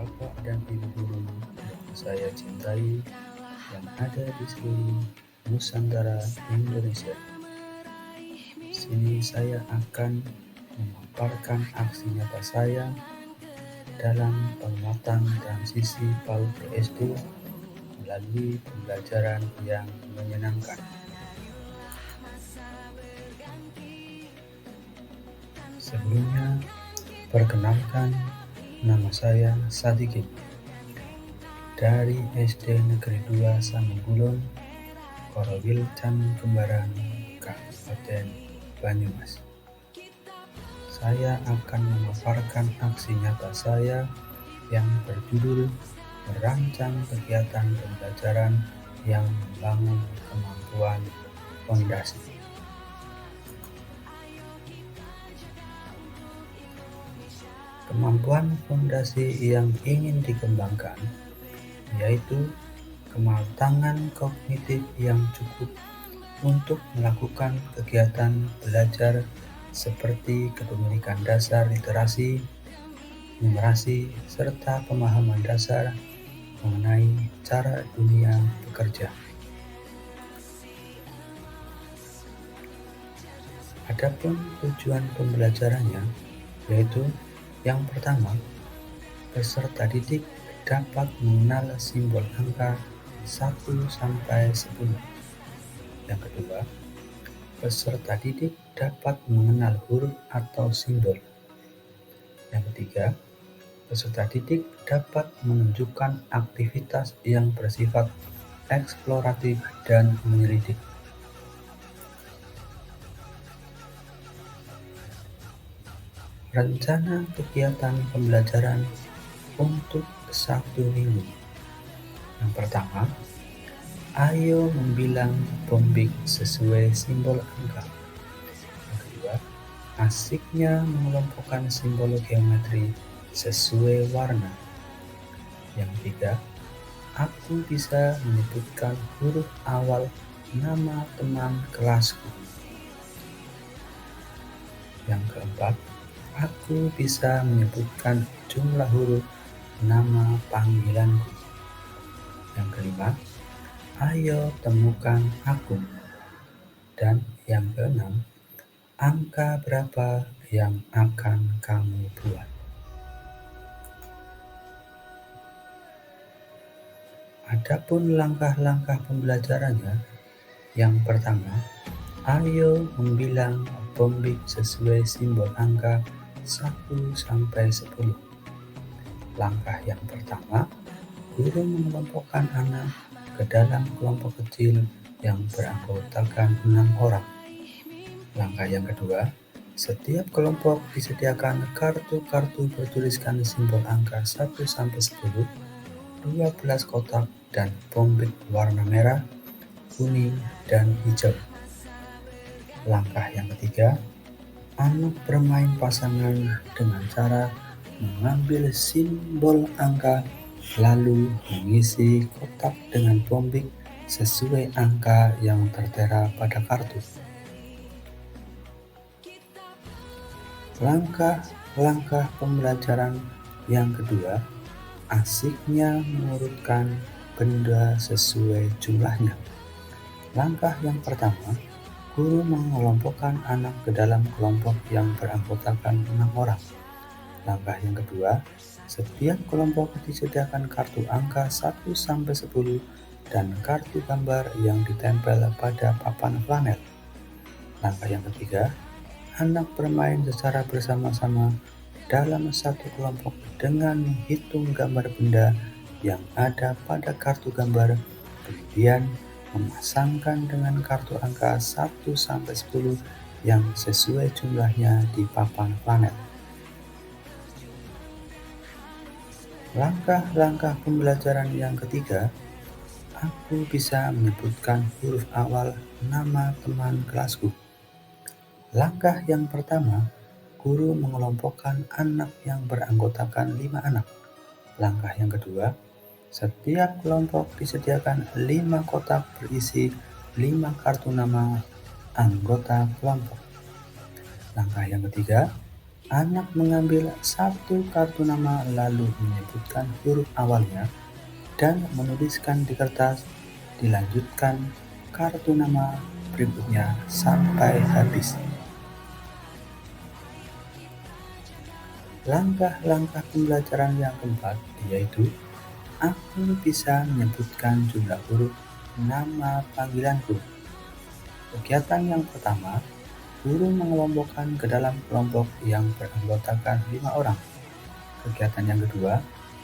Bapak dan Ibu guru yang saya cintai yang ada di seluruh Nusantara Indonesia. Di sini saya akan memaparkan aksi nyata saya dalam penguatan transisi PAUD ke SD melalui pembelajaran yang menyenangkan. Sebelumnya, perkenalkan, nama saya Sadikin dari SD Negeri 2 Samengkulon, Korowilcan Kembaran, Kabupaten Banyumas. Saya akan memaparkan aksi nyata saya yang berjudul merancang kegiatan pembelajaran yang membangun kemampuan fondasi. Kemampuan fondasi yang ingin dikembangkan yaitu kematangan kognitif yang cukup untuk melakukan kegiatan belajar seperti kepemilikan dasar literasi, numerasi, serta pemahaman dasar mengenai cara dunia bekerja. Adapun tujuan pembelajarannya yaitu yang pertama, peserta didik dapat mengenal simbol angka 1 sampai 10. Yang kedua, peserta didik dapat mengenal huruf atau simbol. Yang ketiga, peserta didik dapat menunjukkan aktivitas yang bersifat eksploratif dan menyelidik. Rencana kegiatan pembelajaran untuk 1 minggu. Yang pertama, ayo membilang bombik sesuai simbol angka. Yang kedua, asiknya mengelompokkan simbol geometri sesuai warna. Yang ketiga, aku bisa menyebutkan huruf awal nama teman kelasku. Yang keempat, aku bisa menyebutkan jumlah huruf nama panggilanku. Yang kelima, ayo temukan akun. Dan yang keenam, angka berapa yang akan kamu buat. Adapun langkah-langkah pembelajarannya, yang pertama, ayo membilang bombik sesuai simbol angka 1 sampai 10. Langkah yang pertama, guru mengelompokkan anak ke dalam kelompok kecil yang beranggotakan 6 orang. Langkah yang kedua, setiap kelompok disediakan kartu-kartu bertuliskan simbol angka 1 sampai 10, 12 kotak dan bombik warna merah, kuning, dan hijau. Langkah yang ketiga, anak bermain pasangan dengan cara mengambil simbol angka lalu mengisi kotak dengan bombik sesuai angka yang tertera pada kartu. Langkah-langkah pembelajaran yang kedua, asiknya mengurutkan benda sesuai jumlahnya. Langkah yang pertama, guru mengelompokkan anak ke dalam kelompok yang beranggotakan 6 orang. Langkah yang kedua, setiap kelompok disediakan kartu angka 1 sampai 10 dan kartu gambar yang ditempel pada papan flanel. Langkah yang ketiga, anak bermain secara bersama-sama dalam satu kelompok dengan menghitung gambar benda yang ada pada kartu gambar, kemudian memasangkan dengan kartu angka 1 sampai 10 yang sesuai jumlahnya di papan flanel. Langkah-langkah pembelajaran yang ketiga, aku bisa menyebutkan huruf awal nama teman kelasku. Langkah yang pertama, guru mengelompokkan anak yang beranggotakan 5 anak. Langkah yang kedua, setiap kelompok disediakan 5 kotak berisi 5 kartu nama anggota kelompok. Langkah yang ketiga, Anak mengambil satu kartu nama lalu menyebutkan huruf awalnya dan menuliskan di kertas, dilanjutkan kartu nama berikutnya sampai habis. Langkah-langkah pembelajaran yang keempat yaitu aku bisa menyebutkan jumlah huruf nama panggilanku. Kegiatan yang pertama, guru mengelompokkan ke dalam kelompok yang beranggotakan 5 orang. Kegiatan yang kedua,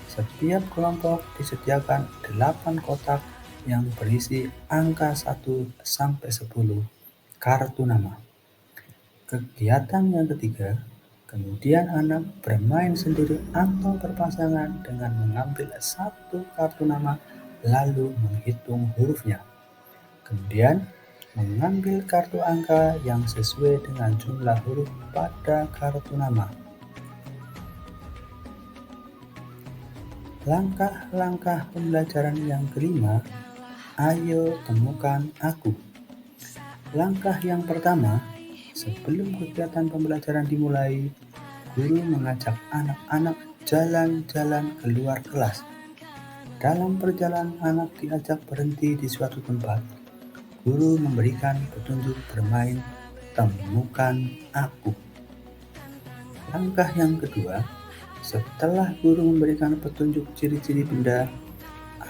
setiap kelompok disediakan 8 kotak yang berisi angka 1 sampai 10 kartu nama. Kegiatan yang ketiga, kemudian anak bermain sendiri atau berpasangan dengan mengambil satu kartu nama lalu menghitung hurufnya. Kemudian mengambil kartu angka yang sesuai dengan jumlah huruf pada kartu nama. Langkah-langkah pembelajaran yang kelima, ayo temukan aku. Langkah yang pertama, sebelum kegiatan pembelajaran dimulai, guru mengajak anak-anak jalan-jalan keluar kelas. Dalam perjalanan anak diajak berhenti di suatu tempat. Guru memberikan petunjuk bermain temukan aku. Langkah yang kedua, setelah guru memberikan petunjuk ciri-ciri benda,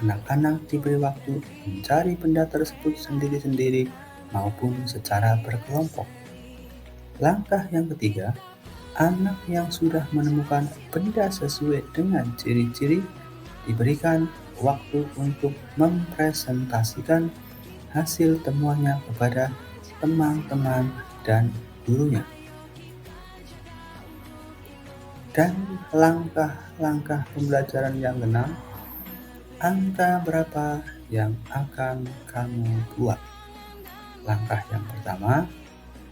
anak-anak diberi waktu mencari benda tersebut sendiri-sendiri maupun secara berkelompok. Langkah yang ketiga, anak yang sudah menemukan benda sesuai dengan ciri-ciri diberikan waktu untuk mempresentasikan hasil temuannya kepada teman-teman dan gurunya. Dan langkah-langkah pembelajaran yang keenam, angka berapa yang akan kamu buat? Langkah yang pertama,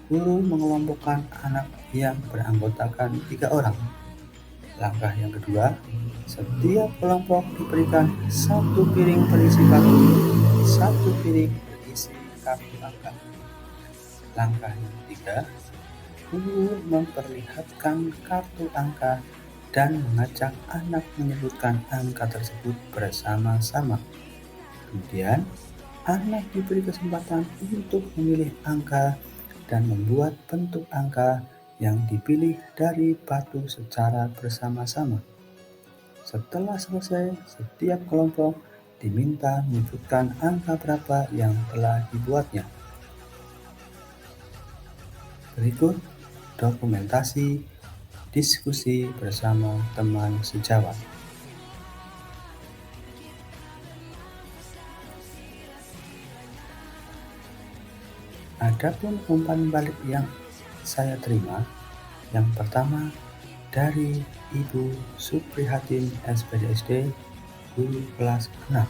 guru mengelompokkan anak yang beranggotakan 3 orang. Langkah yang kedua, setiap kelompok diberikan satu piring berisi kartu, satu piring berisi kartu angka. Langkah yang ketiga, guru memperlihatkan kartu angka dan mengajak anak menyebutkan angka tersebut bersama-sama. Kemudian, anak diberi kesempatan untuk memilih angka dan membuat bentuk angka yang dipilih dari batu secara bersama-sama. Setelah selesai, setiap kelompok diminta menyebutkan angka berapa yang telah dibuatnya. Berikut dokumentasi diskusi bersama teman sejawat. Adapun umpan balik yang saya terima, yang pertama dari Ibu Suprihatin SPDSD, guru kelas 6.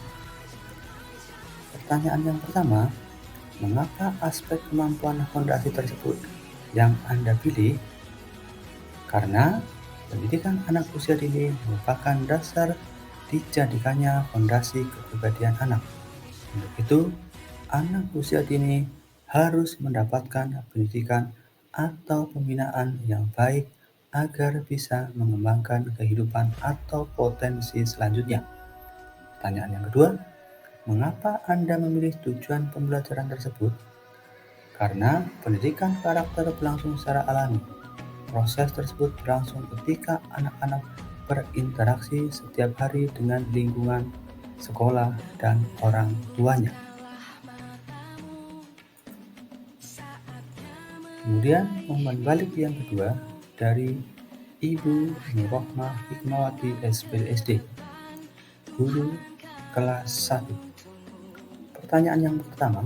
Pertanyaan yang pertama, mengapa aspek kemampuan fondasi tersebut yang Anda pilih? Karena pendidikan anak usia dini merupakan dasar dijadikannya fondasi kepribadian anak. Untuk itu, anak usia dini harus mendapatkan pendidikan atau pembinaan yang baik agar bisa mengembangkan kehidupan atau potensi selanjutnya. Pertanyaan yang kedua, mengapa Anda memilih tujuan pembelajaran tersebut? Karena pendidikan karakter berlangsung secara alami. Proses tersebut berlangsung ketika anak-anak berinteraksi setiap hari dengan lingkungan, sekolah, dan orang tuanya. Kemudian umpan balik yang kedua dari Ibu Nurrohmah Hikmawati SPDSD, guru kelas 1. Pertanyaan yang pertama,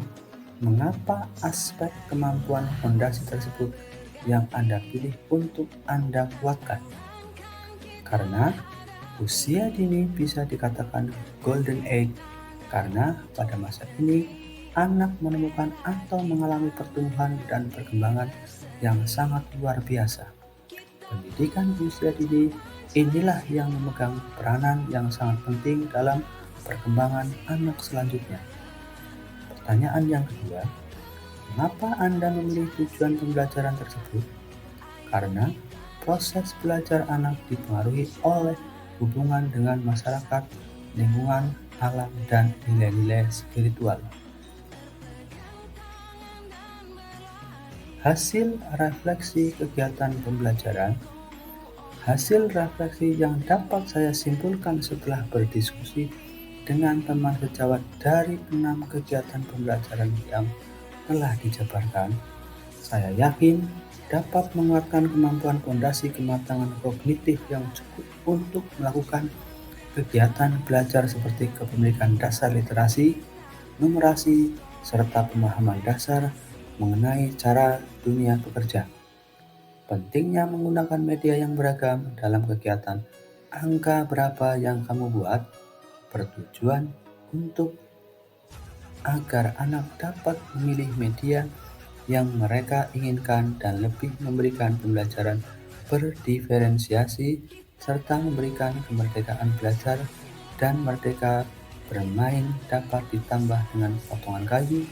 mengapa aspek kemampuan fondasi tersebut yang Anda pilih untuk Anda kuatkan? Karena usia dini bisa dikatakan golden age karena pada masa ini anak menemukan atau mengalami pertumbuhan dan perkembangan yang sangat luar biasa. Pendidikan usia dini inilah yang memegang peranan yang sangat penting dalam perkembangan anak selanjutnya. Pertanyaan yang kedua, mengapa Anda memilih tujuan pembelajaran tersebut? Karena proses belajar anak dipengaruhi oleh hubungan dengan masyarakat, lingkungan, alam, dan nilai-nilai spiritual. Hasil refleksi kegiatan pembelajaran. Hasil refleksi yang dapat saya simpulkan setelah berdiskusi dengan teman sejawat dari 6 kegiatan pembelajaran yang telah dijabarkan, saya yakin dapat menguatkan kemampuan fondasi kematangan kognitif yang cukup untuk melakukan kegiatan belajar seperti kepemilikan dasar literasi, numerasi, serta pemahaman dasar mengenai cara dunia bekerja. Pentingnya menggunakan media yang beragam dalam kegiatan angka berapa yang kamu buat bertujuan untuk agar anak dapat memilih media yang mereka inginkan dan lebih memberikan pembelajaran berdiferensiasi serta memberikan kemerdekaan belajar dan merdeka bermain dapat ditambah dengan potongan kayu,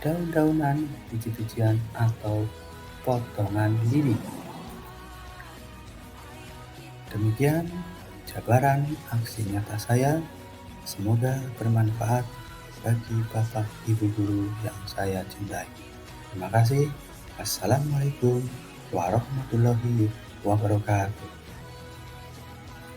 daun-daunan, biji-bijian, atau potongan lidi. Demikian jabaran aksi nyata saya. Semoga bermanfaat bagi Bapak Ibu guru yang saya cintai. Terima kasih. Wassalamualaikum warahmatullahi wabarakatuh.